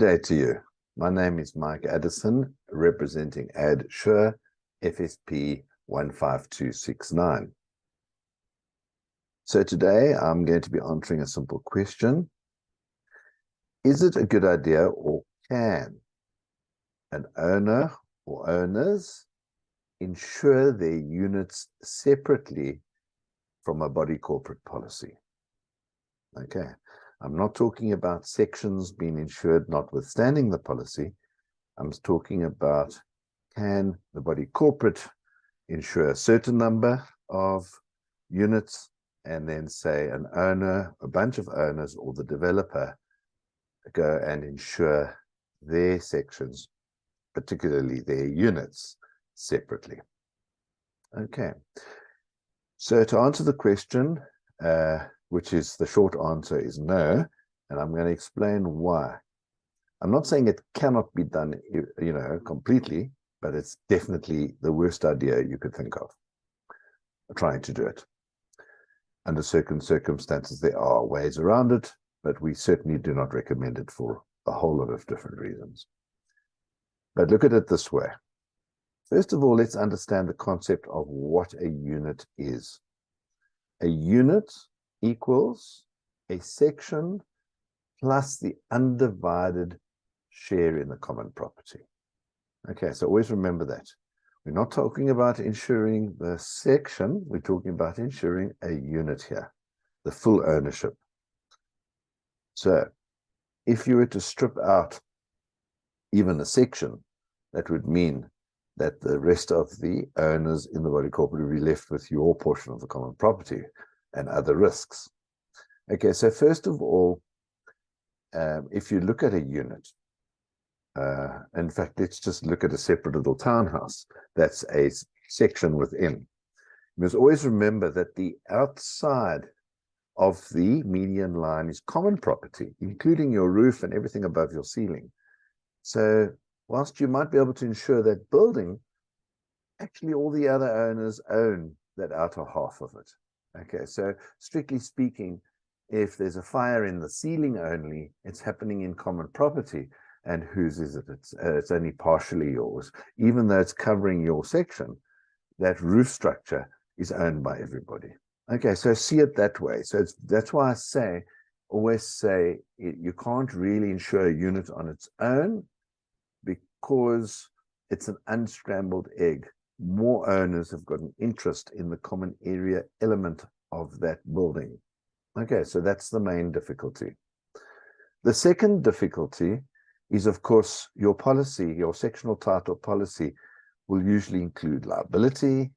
day to you. My name is Mike Addison, representing Addsure, FSP 15269. So today I'm going to be answering a simple question. Is it a good idea, or can an owner or owners insure their units separately from a body corporate policy? Okay, I'm not talking about sections being insured notwithstanding the policy. I'm talking about, can the body corporate insure a certain number of units, and then say an owner, a bunch of owners, or the developer go and insure their sections, particularly their units, separately. Okay, so to answer the question, which is the short answer is no, and I'm going to explain why. I'm not saying it cannot be done, completely, but it's definitely the worst idea you could think of, trying to do it. Under certain circumstances, there are ways around it, but we certainly do not recommend it for a whole lot of different reasons. But look at it this way. First of all, let's understand the concept of what a unit is. A unit equals a section plus the undivided share in the common property. Okay, so always remember that. We're not talking about insuring the section, we're talking about insuring a unit here, the full ownership. So if you were to strip out even a section, that would mean that the rest of the owners in the body corporate would be left with your portion of the common property and other risks. Okay, so first of all, if you look at a unit, in fact, let's just look at a separate little townhouse. That's a section within. You must always remember that the outside of the median line is common property, including your roof and everything above your ceiling. So whilst you might be able to insure that building, actually all the other owners own that outer half of it. Okay, so strictly speaking, if there's a fire in the ceiling only, it's happening in common property. And whose is it? It's only partially yours. Even though it's covering your section, that roof structure is owned by everybody. Okay, so see it that way. So that's why I always say you can't really insure a unit on its own, because it's an unscrambled egg. More owners have got an interest in the common area element of that building. Okay, so that's the main difficulty. The second difficulty is, of course, your policy, your sectional title policy will usually include liability,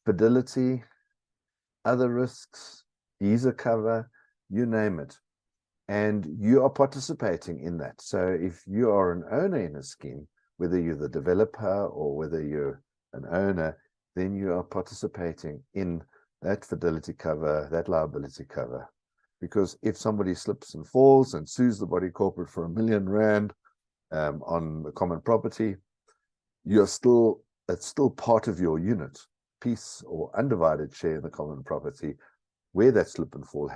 fidelity, other risks, user cover, you name it. And you are participating in that. So if you are an owner in a scheme, whether you're the developer or whether you're an owner, then you are participating in that fidelity cover, that liability cover. Because if somebody slips and falls and sues the body corporate for R1 million on the common property, it's still part of your unit, piece or undivided share in the common property, where that slip and fall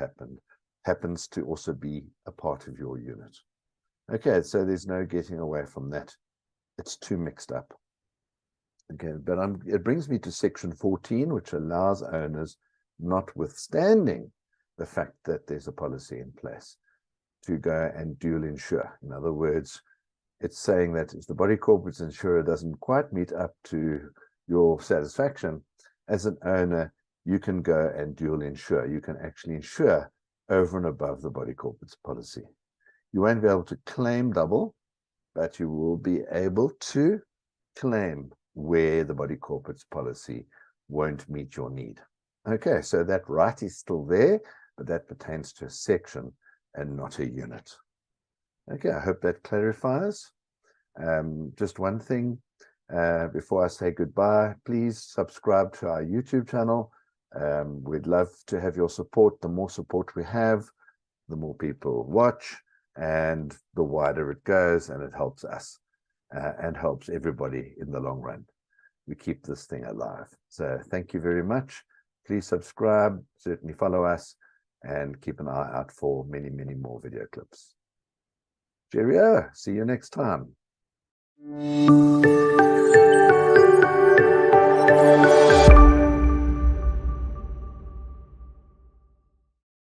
happens to also be a part of your unit. Okay, so there's no getting away from that. It's too mixed up. Okay, but it brings me to section 14, which allows owners, notwithstanding the fact that there's a policy in place, to go and dual insure. In other words, it's saying that if the body corporate's insurer doesn't quite meet up to your satisfaction, as an owner, you can go and dual insure. You can actually insure over and above the body corporate's policy. You won't be able to claim double, but you will be able to claim where the body corporate's policy won't meet your need. Okay, so that right is still there, but that pertains to a section and not a unit. Okay, I hope that clarifies. Just one thing before I say goodbye, please subscribe to our YouTube channel. We'd love to have your support. The more support we have, the more people watch, and the wider it goes, and it helps us and helps everybody in the long run. We keep this thing alive. So thank you very much. Please subscribe, certainly follow us, and keep an eye out for many, many more video clips. Cheerio. See you next time.